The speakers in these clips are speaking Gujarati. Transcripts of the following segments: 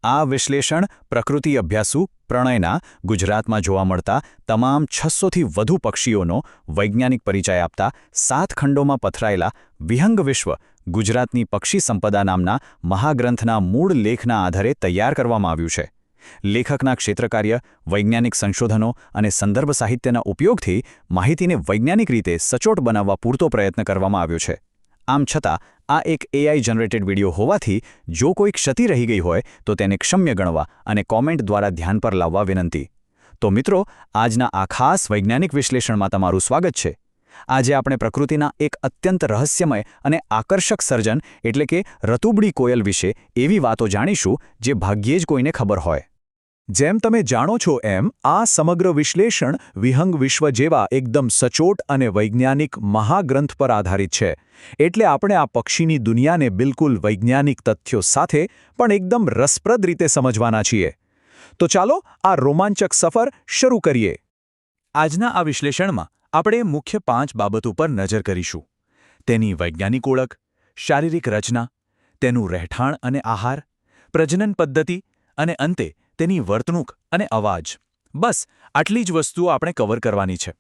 આ વિશ્લેષણ પ્રકૃતિ અભ્યાસુ પ્રણયના ગુજરાતમાં જોવા મળતા તમામ 600થી વધુ પક્ષીઓનો વૈજ્ઞાનિક પરિચય આપતા 7 ખંડોમાં પથરાયેલા વિહંગ વિશ્વ ગુજરાતની પક્ષી સંપદા નામના મહાગ્રંથના મૂળ લેખના આધારે તૈયાર કરવામાં આવ્યું છે. લેખકના ક્ષેત્રકાર્ય, વૈજ્ઞાનિક સંશોધનો અને સંદર્ભ સાહિત્યના ઉપયોગથી માહિતીને વૈજ્ઞાનિક રીતે સચોટ બનાવવા પૂરતો પ્રયત્ન કરવામાં આવ્યો છે. આમ છતાં આ એક AI જનરેટેડ વિડિયો હોવાથી જો કોઈ ક્ષતિ રહી ગઈ હોય તો તેને ક્ષમ્ય ગણવા અને કોમેન્ટ દ્વારા ધ્યાન પર લાવવા વિનંતી. તો મિત્રો, આજના આ ખાસ વૈજ્ઞાનિક વિશ્લેષણમાં તમારું સ્વાગત છે. આજે આપણે પ્રકૃતિના એક અત્યંત રહસ્યમય અને આકર્ષક સર્જન એટલે કે રતુબડી કોયલ વિશે એવી વાતો જાણીશું જે ભાગ્યે જ કોઈને ખબર હોય. જેમ તમે જાણો છો એમ આ સમગ્ર વિશ્લેષણ વિહંગ વિશ્વ જેવા એકદમ સચોટ અને વૈજ્ઞાનિક મહાગ્રંથ પર આધારિત છે. એટલે આપણે આ પક્ષીની દુનિયાને બિલકુલ વૈજ્ઞાનિક તથ્યો સાથે પણ એકદમ રસપ્રદ રીતે સમજવાના છીએ. તો ચાલો આ રોમાંચક સફર શરૂ કરીએ. આજના આ વિશ્લેષણમાં આપણે મુખ્ય 5 બાબતો પર નજર કરીશું. તેની વૈજ્ઞાનિક ઓળખ, શારીરિક રચના, તેનું રહેઠાણ અને આહાર, પ્રજનન પદ્ધતિ અને અંતે તેની વર્તણૂક અને અવાજ. બસ આટલી જ વસ્તુઓ આપણે કવર કરવાની છે.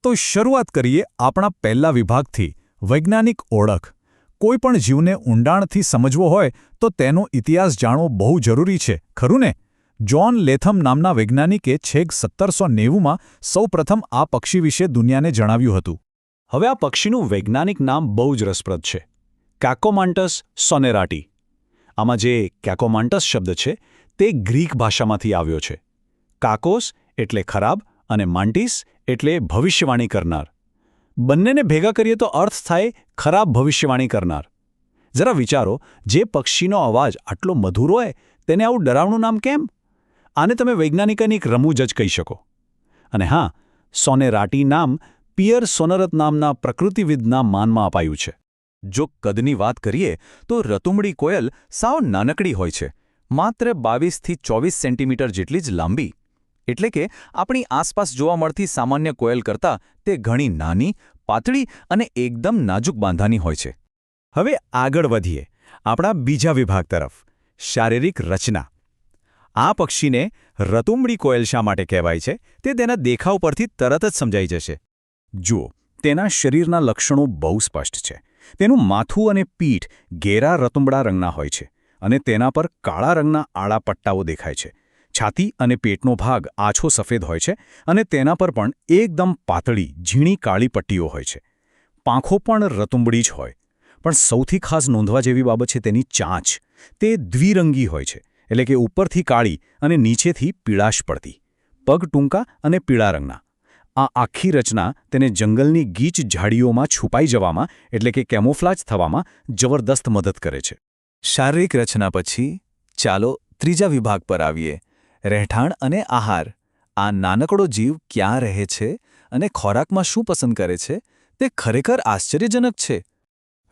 તો શરૂઆત કરીએ આપણા પહેલા વિભાગથી, વૈજ્ઞાનિક ઓળખ. કોઈ પણ જીવને ઊંડાણથી સમજવો હોય તો તેનો ઇતિહાસ જાણવો બહુ જરૂરી છે, ખરું ને? જ્હોન લેથમ નામના વૈજ્ઞાનિકે છેક 1790માં સૌપ્રથમ આ પક્ષી વિશે દુનિયાને જણાવ્યું હતું. હવે આ પક્ષીનું વૈજ્ઞાનિક નામ બહુ જ રસપ્રદ છે, કાકોમાંટસ સોનેરાટી. આમાં જે કાકોમાંટસ શબ્દ છે તે ગ્રીક ભાષામાંથી આવ્યો છે. કાકોસ એટલે ખરાબ અને માંટીસ એટલે ભવિષ્યવાણી કરનાર. બંનેને ભેગા કરીએ તો અર્થ થાય ખરાબ ભવિષ્યવાણી કરનાર. જરા વિચારો, જે પક્ષીનો અવાજ આટલો મધુર હોય તેને આવું ડરાવનું નામ કેમ? આને તમે વૈજ્ઞાનિકની એક રમૂજ જ કહી શકો. અને હા, સોનેરાટી નામ પિયર સોનરત નામના પ્રકૃતિવિદના માનમાં અપાયું છે. જો કદની વાત કરીએ તો રતુંબડી કોયલ સાવ નાનકડી હોય છે, માત્ર 22થી 24 સેન્ટીમીટર જેટલી જ લાંબી. એટલે કે આપણી આસપાસ જોવા મળતી સામાન્ય કોયલ કરતાં તે ઘણી નાની, પાતળી અને એકદમ નાજુક બાંધાની હોય છે. હવે આગળ વધીએ આપણા બીજા વિભાગ તરફ, શારીરિક રચના. આ પક્ષીને રતુંબડી કોયલ શા માટે કહેવાય છે તે તેના દેખાવ પરથી તરત જ સમજાઈ જશે. જુઓ, તેના શરીરના લક્ષણો બહુ સ્પષ્ટ છે. તેનું માથું અને પીઠ ઘેરા રતુંબડા રંગના હોય છે અને તેના પર કાળા રંગના આડા પટ્ટાઓ દેખાય છે. છાતી અને પેટનો ભાગ આછો સફેદ હોય છે અને તેના પર પણ એકદમ પાતળી, ઝીણી કાળી પટ્ટીઓ હોય છે. પાંખો પણ રતુંબડી જ હોય. પણ સૌથી ખાસ નોંધવા જેવી બાબત છે તેની ચાંચ. તે દ્વિરંગી હોય છે, એટલે કે ઉપરથી કાળી અને નીચેથી પીળાશ પડતી. પગ ટૂંકા અને પીળા રંગના. આ આખી રચના તેને જંગલની ગીચ ઝાડીઓમાં છુપાઈ જવામાં એટલે કે કેમોફ્લાજ થવામાં જબરદસ્ત મદદ કરે છે. શારીરિક રચના પછી ચાલો ત્રીજા વિભાગ પર આવીએ, રહેઠાણ અને આહાર. આ નાનકડો જીવ ક્યાં રહે છે અને ખોરાકમાં શું પસંદ કરે છે તે ખરેખર આશ્ચર્યજનક છે.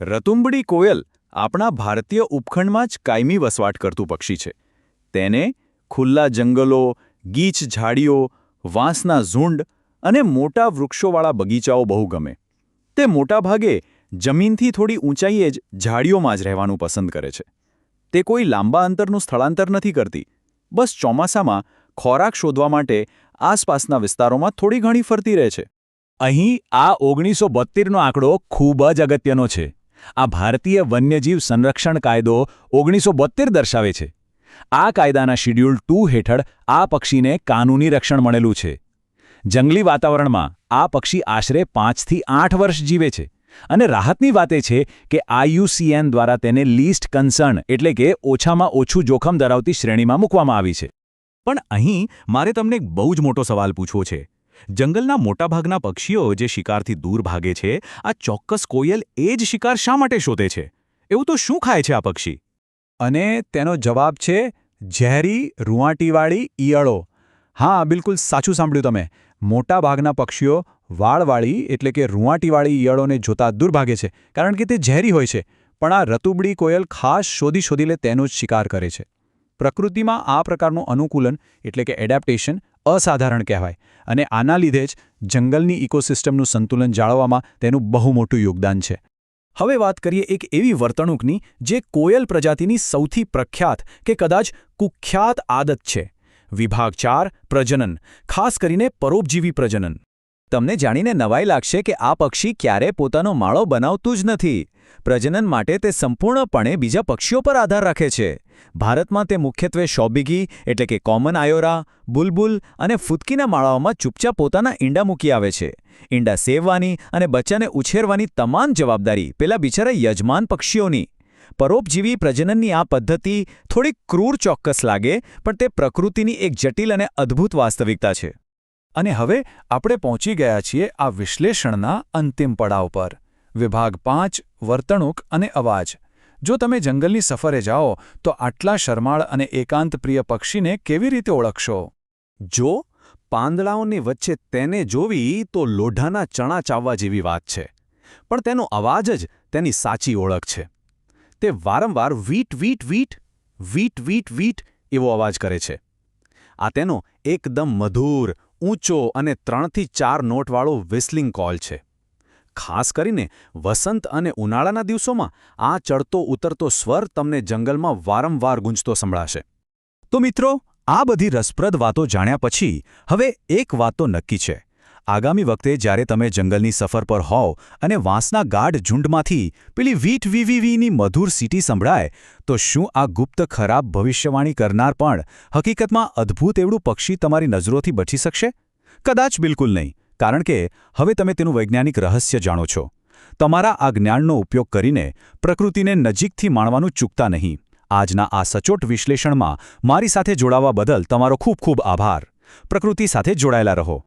રતુંબડી કોયલ આપણા ભારતીય ઉપખંડમાં જ કાયમી વસવાટ કરતું પક્ષી છે. તેને ખુલ્લા જંગલો, ગીચ ઝાડીઓ, વાંસના ઝુંડ અને મોટા વૃક્ષોવાળા બગીચાઓ બહુ ગમે. તે મોટાભાગે જમીનથી થોડી ઊંચાઈએ જ ઝાડીઓમાં જ રહેવાનું પસંદ કરે છે. તે કોઈ લાંબા અંતરનું સ્થળાંતર નથી કરતી. બસ ચોમાસામાં ખોરાક શોધવા માટે આસપાસના વિસ્તારોમાં થોડી ઘણી ફરતી રહે છે. અહીં આ 1972નો આંકડો ખૂબ જ અગત્યનો છે. આ ભારતીય વન્યજીવ સંરક્ષણ કાયદો 1972 દર્શાવે છે. આ કાયદાના શિડ્યુલ 2 હેઠળ આ પક્ષીને કાનૂની રક્ષણ મળેલું છે. જંગલી વાતાવરણમાં આ પક્ષી આશરે 5થી 8 વર્ષ જીવે છે. અને રાહતની વાત એ છે કે IUCN દ્વારા તેને લીસ્ટ કન્સર્ન એટલે કે ઓછામાં ઓછું જોખમ ધરાવતી શ્રેણીમાં મૂકવામાં આવી છે. પણ અહીં મારે તમને એક બહુ જ મોટો સવાલ પૂછવો છે. જંગલના મોટાભાગના પક્ષીઓ જે શિકારથી દૂર ભાગે છે, આ ચોક્કસ કોયલ એ જ શિકાર શા માટે શોધે છે? એવું તો શું ખાય છે આ પક્ષી? અને તેનો જવાબ છે ઝેરી રૂંવાટીવાળી ઈયળો. હા, બિલકુલ સાચું સાંભળ્યું તમે. મોટાભાગના પક્ષીઓ વાળવાળી એટલે કે રૂંવાટીવાળી ઈયળોને જોતા દૂર ભાગે છે કારણ કે તે ઝેરી હોય છે. પણ આ રતુબડી કોયલ ખાસ શોધી તેનો જ શિકાર કરે છે. પ્રકૃતિમાં આ પ્રકારનું અનુકૂલન એટલે કે એડેપ્ટેશન અસાધારણ કહેવાય અને આના લીધે જ જંગલની ઇકોસિસ્ટમનું સંતુલન જાળવવામાં તેનું બહુ મોટું યોગદાન છે. હવે વાત કરીએ એક એવી વર્તણૂકની જે કોયલ પ્રજાતિની સૌથી પ્રખ્યાત કે કદાચ કુખ્યાત આદત છે. વિભાગ 4 પ્રજનન, ખાસ કરીને પરોપજીવી પ્રજનન. તમને જાણીને નવાઈ લાગશે કે આ પક્ષી ક્યારેય પોતાનો માળો બનાવતું જ નથી. પ્રજનન માટે તે સંપૂર્ણપણે બીજા પક્ષીઓ પર આધાર રાખે છે. ભારતમાં તે મુખ્યત્વે શૌબિગી એટલે કે કોમન આયોરા, બુલબુલ અને ફૂદકીના માળાઓમાં ચૂપચાપ પોતાના ઈંડા મૂકી આવે છે. ઈંડા સેવવાની અને બચ્ચાને ઉછેરવાની તમામ જવાબદારી પેલા બિચારા યજમાન પક્ષીઓની. પરોપજીવી પ્રજનનની આ પદ્ધતિ થોડી ક્રૂર ચોક્કસ લાગે, પણ તે પ્રકૃતિની એક જટિલ અને અદ્ભુત વાસ્તવિકતા છે. અને હવે આપણે પહોંચી ગયા છીએ આ વિશ્લેષણના અંતિમ પડાવ પર. વિભાગ 5 વર્તણૂક અને અવાજ. જો તમે જંગલની સફરે જાઓ તો આટલા શરમાળ અને એકાંતપ્રિય પક્ષીને કેવી રીતે ઓળખશો? જો પાંદડાઓની વચ્ચે તેને જોવી તો લોઢાના ચણા ચાવવા જેવી વાત છે. પણ તેનો અવાજ જ તેની સાચી ઓળખ છે. તે વારંવાર વીટ વીટ વીટ વીટ વીટ વીટ એવો અવાજ કરે છે. આ તેનો એકદમ મધુર, ઊંચો અને 3 થી 4 નોટવાળો વ્હિસ્લિંગ કોલ છે. ખાસ કરીને વસંત અને ઉનાળાના દિવસોમાં આ ચડતો ઉતરતો સ્વર તમને જંગલમાં વારંવાર ગૂંજતો સંભળાશે. તો મિત્રો, આ બધી રસપ્રદ વાતો જાણ્યા પછી હવે એક વાત તો નક્કી છે. આગામી વખતે જ્યારે તમે જંગલની સફર પર હોવ અને વાંસના ગાઢ ઝુંડમાંથી પેલી વીટ વીવીવીની મધુર સીટી સંભળાય, તો શું આ ગુપ્ત ખરાબ ભવિષ્યવાણી કરનાર પણ હકીકતમાં અદ્ભુત એવડું પક્ષી તમારી નજરોથી બચી શકશે? કદાચ બિલકુલ નહીં, કારણ કે હવે તમે તેનું વૈજ્ઞાનિક રહસ્ય જાણો છો. તમારા આ જ્ઞાનનો ઉપયોગ કરીને પ્રકૃતિને નજીકથી માણવાનું ચૂકતા નહીં. આજના આ સચોટ વિશ્લેષણમાં મારી સાથે જોડાવા બદલ તમારો ખૂબ ખૂબ આભાર. પ્રકૃતિ સાથે જોડાયેલા રહો.